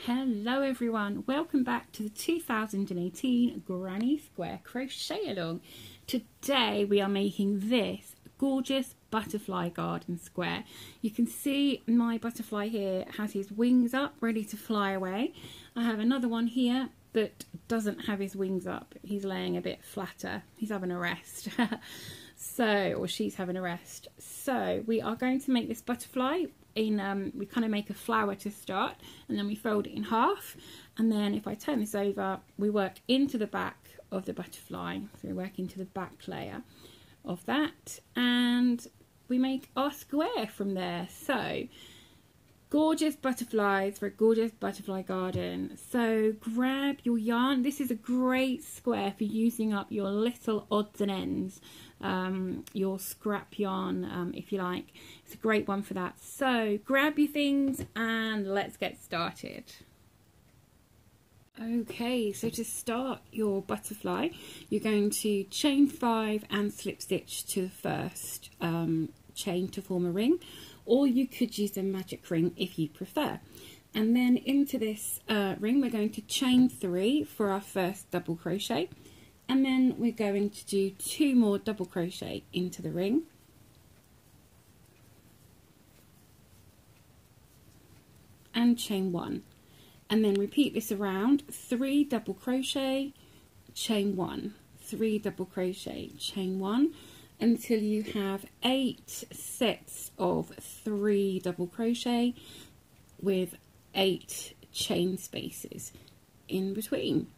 Hello everyone, welcome back to the 2018 Granny Square Crochet Along. Today we are making this gorgeous butterfly garden square. You can see my butterfly here has his wings up ready to fly away. I have another one here that doesn't have his wings up. He's laying a bit flatter. He's having a rest. Or she's having a rest. So we are going to make this butterfly in we kind of make a flower to start, and then we fold it in half, and then if I turn this over we work into the back of the butterfly. So we work into the back layer of that and we make our square from there. So gorgeous butterflies for a gorgeous butterfly garden. So grab your yarn. This is a great square for using up your little odds and ends, your scrap yarn if you like. It's a great one for that. So grab your things and let's get started. Okay, so to start your butterfly you're going to chain 5 and slip stitch to the first chain to form a ring, or you could use a magic ring if you prefer. And then into this ring we're going to chain 3 for our first double crochet, and then we're going to do 2 more double crochet into the ring, and chain 1, and then repeat this around 3 double crochet, chain 1, 3 double crochet, chain 1, until you have 8 sets of 3 double crochet with 8 chain spaces in between.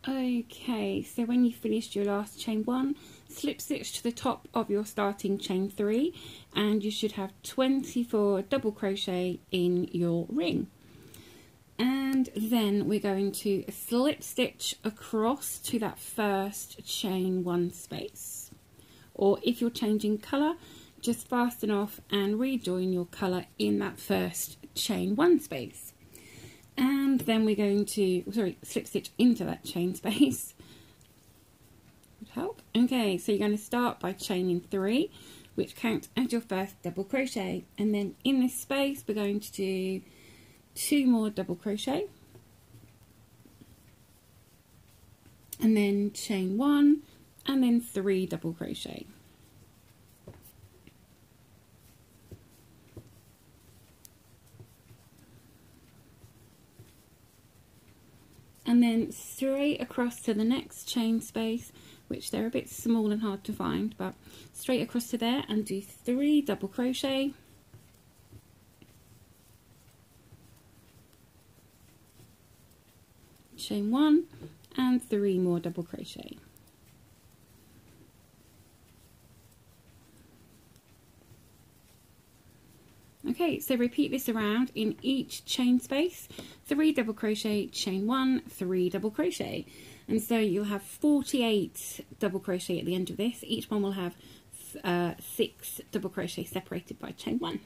Okay, so when you finished your last chain 1, slip stitch to the top of your starting chain 3 and you should have 24 double crochet in your ring. And then we're going to slip stitch across to that first chain 1 space, or if you're changing colour just fasten off and rejoin your colour in that first chain 1 space. And then we're going to slip stitch into that chain space. Would help. Okay, so you're going to start by chaining 3, which counts as your first double crochet, and then in this space we're going to do 2 more double crochet, and then chain 1, and then 3 double crochet. And then straight across to the next chain space, which they're a bit small and hard to find, but straight across to there and do 3 double crochet, chain 1, and 3 more double crochet. Okay, so repeat this around in each chain space, 3 double crochet, chain 1, 3 double crochet, and so you'll have 48 double crochet at the end of this. Each one will have 6 double crochet separated by chain 1.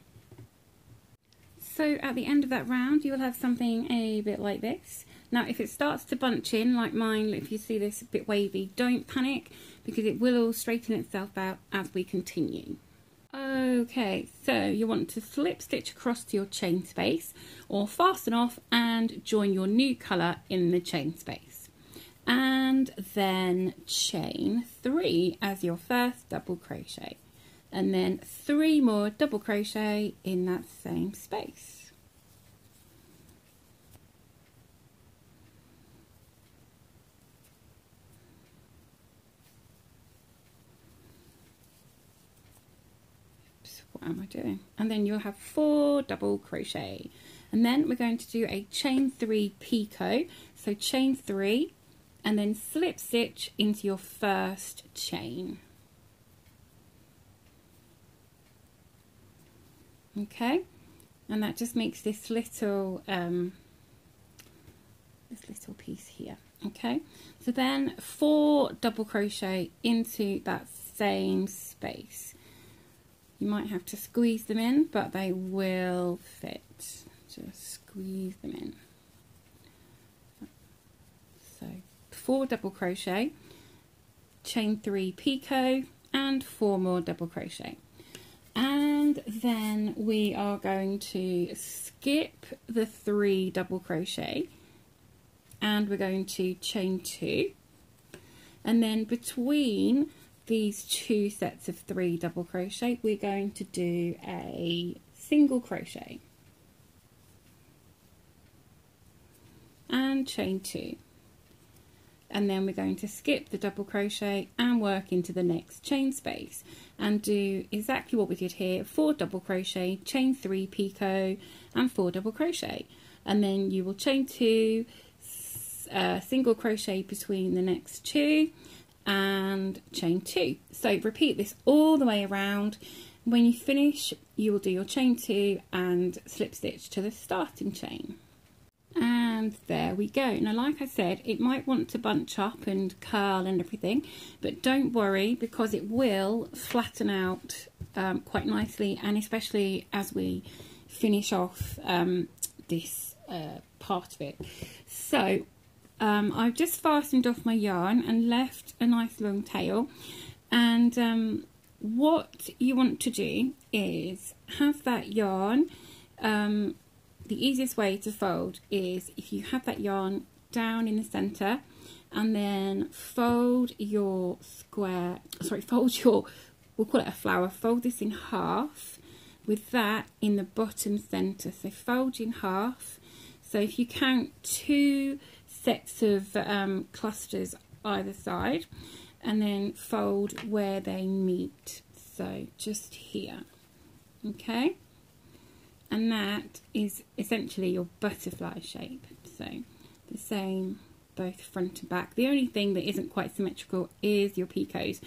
So at the end of that round you will have something a bit like this. Now if it starts to bunch in like mine, if you see this a bit wavy, don't panic because it will all straighten itself out as we continue. Okay, so you want to slip stitch across to your chain space or fasten off and join your new colour in the chain space, and then chain 3 as your first double crochet, and then 3 more double crochet in that same space. What am I doing? And then you'll have 4 double crochet, and then we're going to do a chain 3 picot. So chain 3 and then slip stitch into your first chain. Okay, and that just makes this little piece here. Okay, so then 4 double crochet into that same space. You might have to squeeze them in, but they will fit. Just squeeze them in. So 4 double crochet, chain 3 picot, and 4 more double crochet. And And then we are going to skip the 3 double crochet, and we're going to chain 2, and then between these 2 sets of 3 double crochet we're going to do a single crochet and chain 2, and then we're going to skip the double crochet and work into the next chain space and do exactly what we did here: 4 double crochet, chain 3, picot and 4 double crochet, and then you will chain 2, single crochet between the next 2 and chain 2. So repeat this all the way around. When you finish, you will do your chain 2 and slip stitch to the starting chain. And there we go. Now, like I said, it might want to bunch up and curl and everything, but don't worry, because it will flatten out quite nicely, and especially as we finish off this part of it. So I've just fastened off my yarn and left a nice long tail, and what you want to do is have that yarn, the easiest way to fold is if you have that yarn down in the center, and then fold your square, fold your, we'll call it a flower, fold this in half with that in the bottom center. So fold in half. So if you count 2 sets of clusters either side, and then fold where they meet, so just here, okay, and that is essentially your butterfly shape. So the same both front and back. The only thing that isn't quite symmetrical is your picots,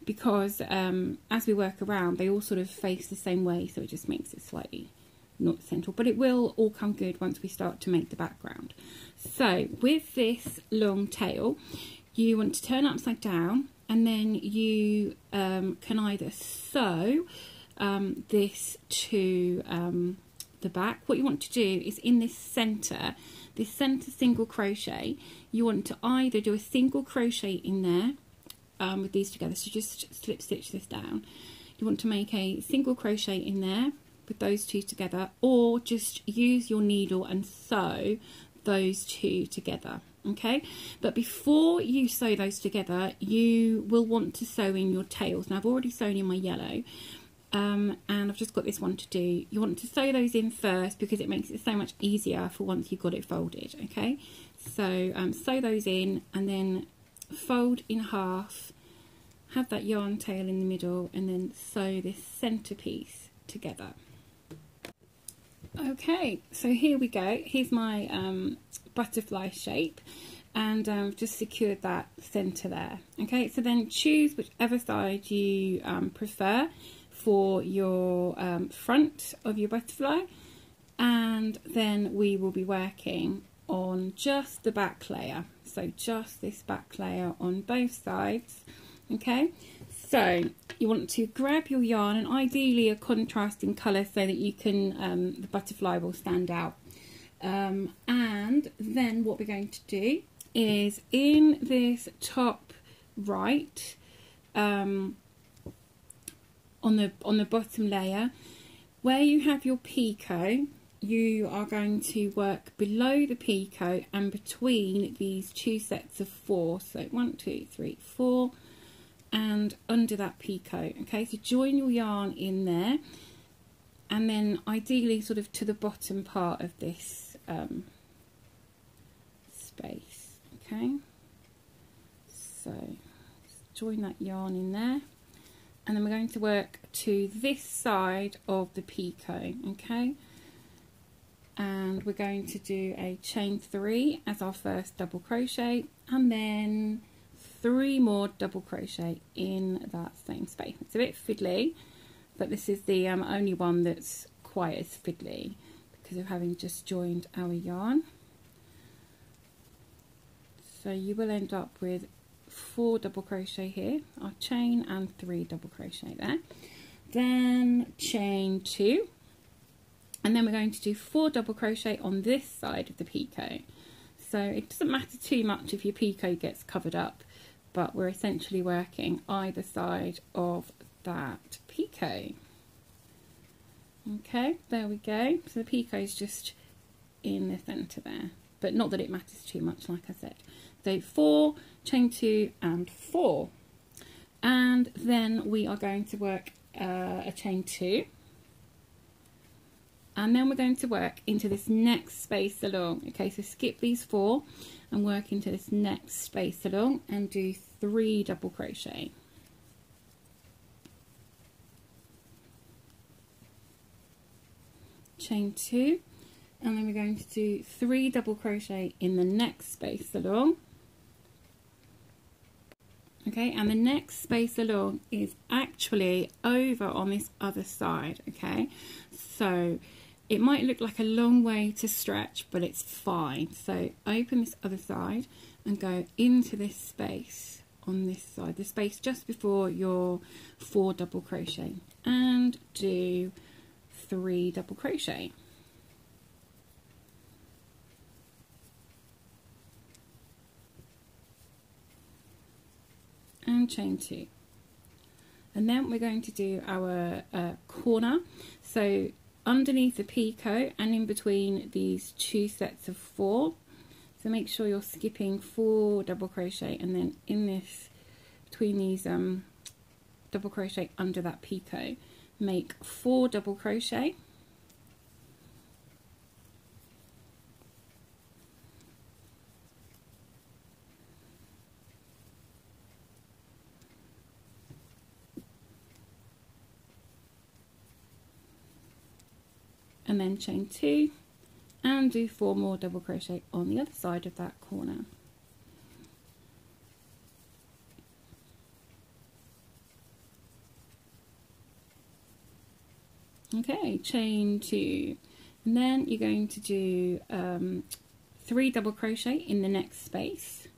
because as we work around they all sort of face the same way, so it just makes it slightly not central, but it will all come good once we start to make the background. So with this long tail, you want to turn upside down, and then you can either sew this to the back. What you want to do is in this center single crochet, you want to either do a single crochet in there with these together, so just slip stitch this down. You want to make a single crochet in there with those 2 together, or just use your needle and sew those 2 together, okay? But before you sew those together, you will want to sew in your tails. Now I've already sewn in my yellow, and I've just got this one to do. You want to sew those in first because it makes it so much easier for once you've got it folded, okay? So sew those in, and then fold in half, have that yarn tail in the middle, and then sew this centerpiece together. Okay, so here we go. Here's my butterfly shape, and I've just secured that center there. Okay, so then choose whichever side you prefer for your front of your butterfly, and then we will be working on just the back layer, so just this back layer on both sides. Okay, so you want to grab your yarn, and ideally a contrasting colour so that you can the butterfly will stand out, and then what we're going to do is in this top right, on the bottom layer where you have your picot, you are going to work below the picot and between these 2 sets of 4, so 1, 2, 3, 4, and under that picot. Okay, so join your yarn in there, and then ideally sort of to the bottom part of this space. Okay, so just join that yarn in there, and then we're going to work to this side of the picot. Okay, and we're going to do a chain 3 as our first double crochet, and then 3 more double crochet in that same space. It's a bit fiddly, but this is the only one that's quite as fiddly because of having just joined our yarn. So you will end up with 4 double crochet here, our chain, and 3 double crochet there. Then chain 2, and then we're going to do 4 double crochet on this side of the picot. So it doesn't matter too much if your picot gets covered up, but we're essentially working either side of that picot. Okay, there we go. So the picot is just in the centre there, but not that it matters too much, like I said. So 4, chain 2 and 4, and then we are going to work a chain 2, and then we're going to work into this next space along. Okay, so skip these 4 and work into this next space along and do 3 double crochet. Chain 2, and then we're going to do 3 double crochet in the next space along. Okay, and the next space along is actually over on this other side. Okay, so it might look like a long way to stretch, but it's fine. So open this other side and go into this space on this side, the space just before your 4 double crochet, and do 3 double crochet. And chain 2, and then we're going to do our corner. So underneath the picot and in between these 2 sets of 4, so make sure you're skipping 4 double crochet, and then in this, between these double crochet under that picot, make 4 double crochet, and then chain 2 and do 4 more double crochet on the other side of that corner. Okay, chain 2, and then you're going to do 3 double crochet in the next space,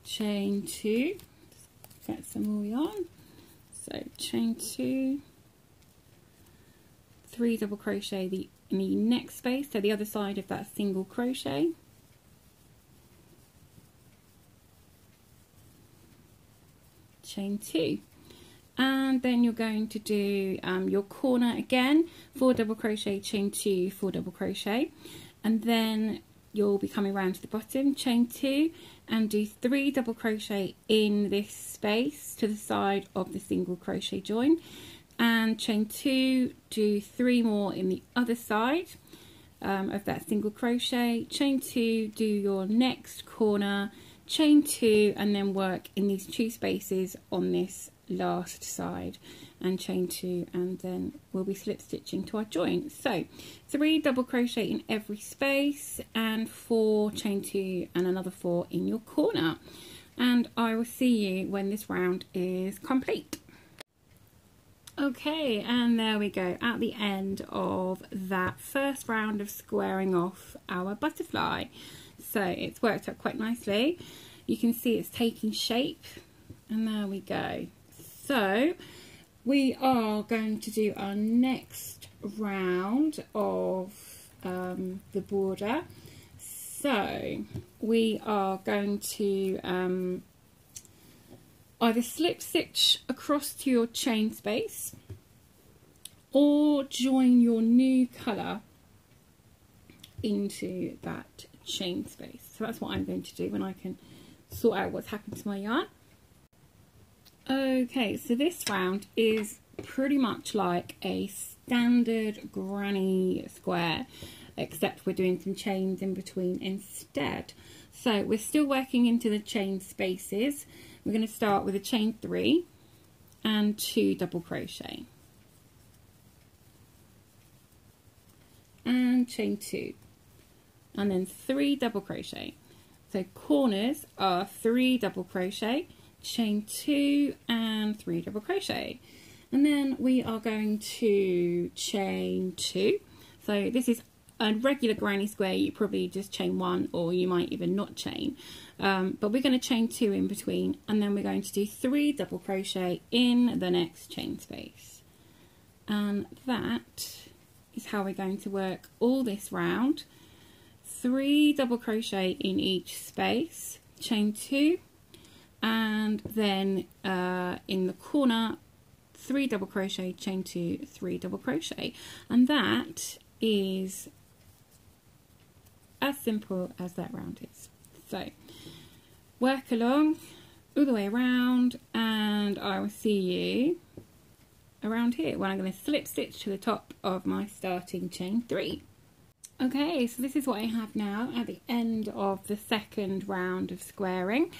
chain 2, get some more yarn, so chain 2, 3 double crochet in the next space, so the other side of that single crochet, chain 2, and then you're going to do your corner again, 4 double crochet, chain 2, 4 double crochet, and then you'll be coming around to the bottom, chain 2 and do 3 double crochet in this space to the side of the single crochet join, and chain 2, do 3 more in the other side of that single crochet, chain 2, do your next corner, chain 2, and then work in these 2 spaces on this last side, and chain 2, and then we'll be slip stitching to our joint. So 3 double crochet in every space and 4 chain 2 and another 4 in your corner, and I will see you when this round is complete. Okay, and there we go, at the end of that first round of squaring off our butterfly. So it's worked out quite nicely. You can see it's taking shape, and there we go. So we are going to do our next round of the border. So we are going to either slip stitch across to your chain space or join your new colour into that chain space. So that's what I'm going to do when I can sort out what's happened to my yarn. Okay, so this round is pretty much like a standard granny square, except we're doing some chains in between instead. So we're still working into the chain spaces. We're going to start with a chain 3 and 2 double crochet, and chain 2, and then 3 double crochet. So corners are 3 double crochet, chain 2 and 3 double crochet, and then we are going to chain 2. So this is a regular granny square, you probably just chain 1, or you might even not chain, but we're going to chain 2 in between, and then we're going to do 3 double crochet in the next chain space, and that is how we're going to work all this round. 3 double crochet in each space, chain 2, and then in the corner 3 double crochet, chain 2, 3 double crochet, and that is as simple as that round is. So work along all the way around, and I will see you around here when I'm going to slip stitch to the top of my starting chain 3. Okay, so this is what I have now at the end of the second round of squaring,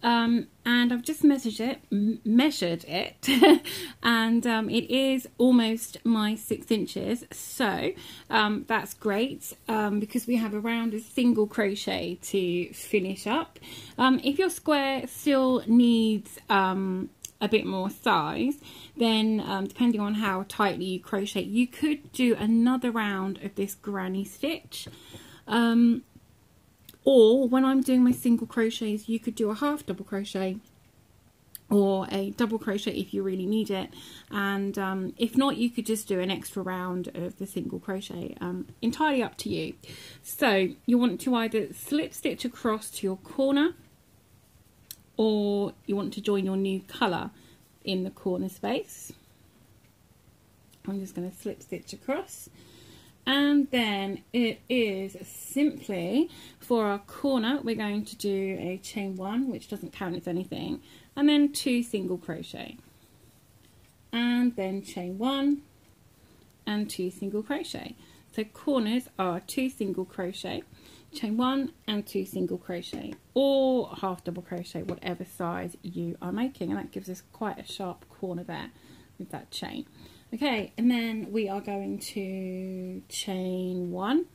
and I've just measured it, and it is almost my 6 inches, so that's great, because we have a round of single crochet to finish up. If your square still needs a bit more size, then depending on how tightly you crochet, you could do another round of this granny stitch, or when I'm doing my single crochets, you could do a half double crochet or a double crochet if you really need it, and if not, you could just do an extra round of the single crochet, entirely up to you. So you want to either slip stitch across to your corner, or you want to join your new colour in the corner space. I'm just going to slip stitch across, and then it is simply for our corner we're going to do a chain 1, which doesn't count as anything, and then 2 single crochet, and then chain 1 and 2 single crochet. So corners are 2 single crochet, chain 1 and 2 single crochet, or half double crochet, whatever size you are making, and that gives us quite a sharp corner there with that chain. Okay, and then we are going to chain 1,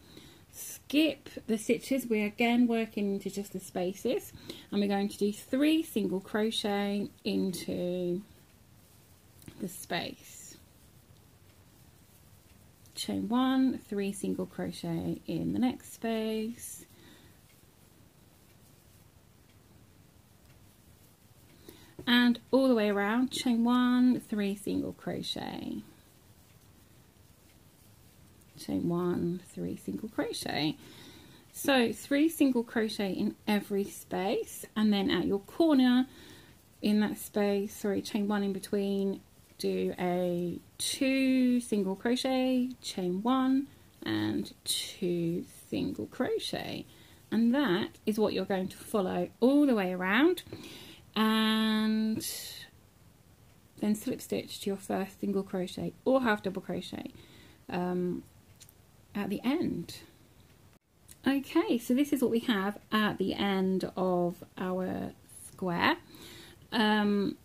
skip the stitches, we're again working into just the spaces, and we're going to do 3 single crochet into the space, chain 1, 3 single crochet in the next space, and all the way around, chain 1, 3 single crochet, chain 1, 3 single crochet. So 3 single crochet in every space, and then at your corner in that space, sorry, chain 1 in between, do a 2 single crochet, chain 1 and 2 single crochet, and that is what you're going to follow all the way around, and then slip stitch to your first single crochet or half double crochet at the end. Okay, so this is what we have at the end of our square, and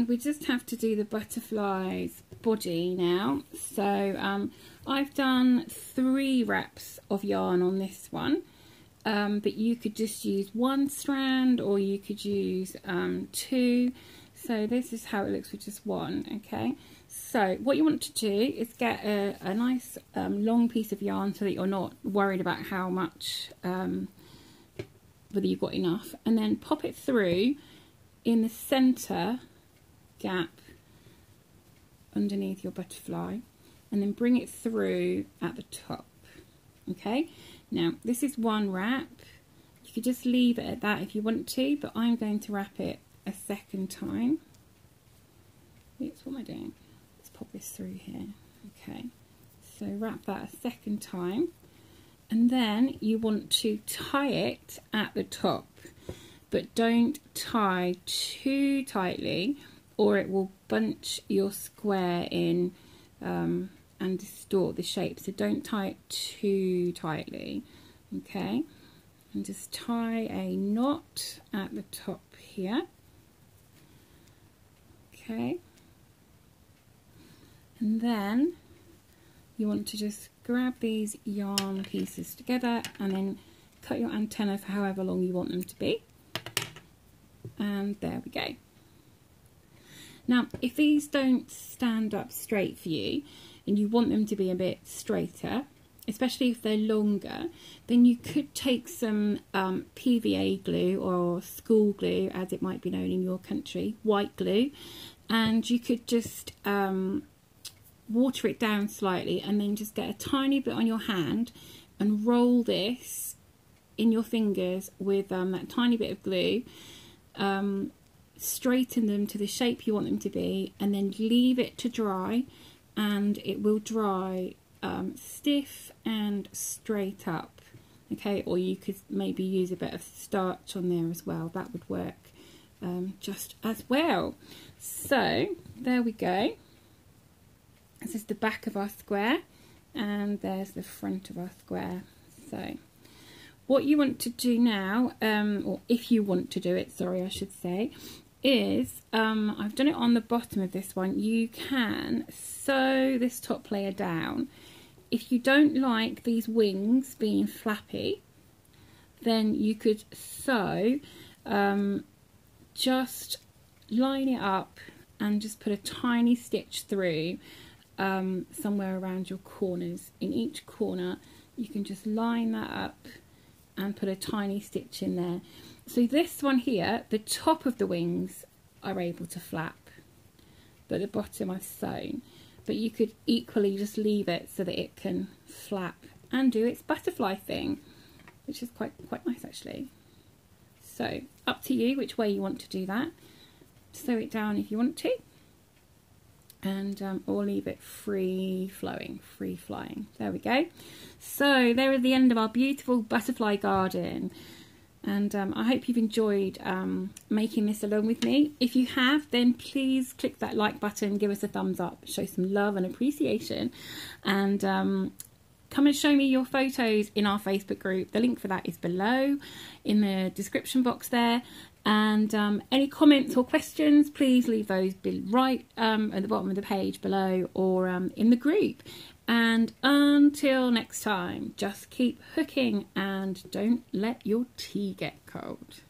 we just have to do the butterfly's body now. So I've done 3 wraps of yarn on this one, but you could just use 1 strand, or you could use 2. So this is how it looks with just 1. Okay, so what you want to do is get a nice long piece of yarn so that you're not worried about how much, whether you've got enough, and then pop it through in the center gap underneath your butterfly, and then bring it through at the top. Okay, now this is 1 wrap. You could just leave it at that if you want to, but I'm going to wrap it a second time. Oops, what am I doing? Let's pop this through here. Okay, so wrap that a second time, and then you want to tie it at the top, but don't tie too tightly or it will bunch your square in and distort the shape. So don't tie it too tightly. Okay, and just tie a knot at the top here. Okay, and then you want to just grab these yarn pieces together and then cut your antenna for however long you want them to be, and there we go. Now if these don't stand up straight for you and you want them to be a bit straighter, especially if they're longer, then you could take some PVA glue, or school glue as it might be known in your country, white glue, and you could just water it down slightly and then just get a tiny bit on your hand and roll this in your fingers with that tiny bit of glue, straighten them to the shape you want them to be, and then leave it to dry, and it will dry stiff and straight up. Okay, or you could maybe use a bit of starch on there as well. That would work just as well. So there we go. This is the back of our square, and there's the front of our square. So what you want to do now, or if you want to do it, sorry I should say, is I've done it on the bottom of this one. You can sew this top layer down. If you don't like these wings being flappy, then you could sew, just line it up and just put a tiny stitch through somewhere around your corners. In each corner you can just line that up and put a tiny stitch in there. So this one here, the top of the wings are able to flap, but the bottom I've sewn. But you could equally just leave it so that it can flap and do its butterfly thing, which is quite nice actually. So up to you which way you want to do that. Sew it down if you want to, and or leave it free flowing, free flying. There we go. So there is the end of our beautiful butterfly garden, and I hope you've enjoyed making this along with me. If you have, then please click that like button, give us a thumbs up, show some love and appreciation, and come and show me your photos in our Facebook group. The link for that is below in the description box there. And any comments or questions, please leave those right at the bottom of the page below, or in the group. And until next time, just keep hooking and don't let your tea get cold.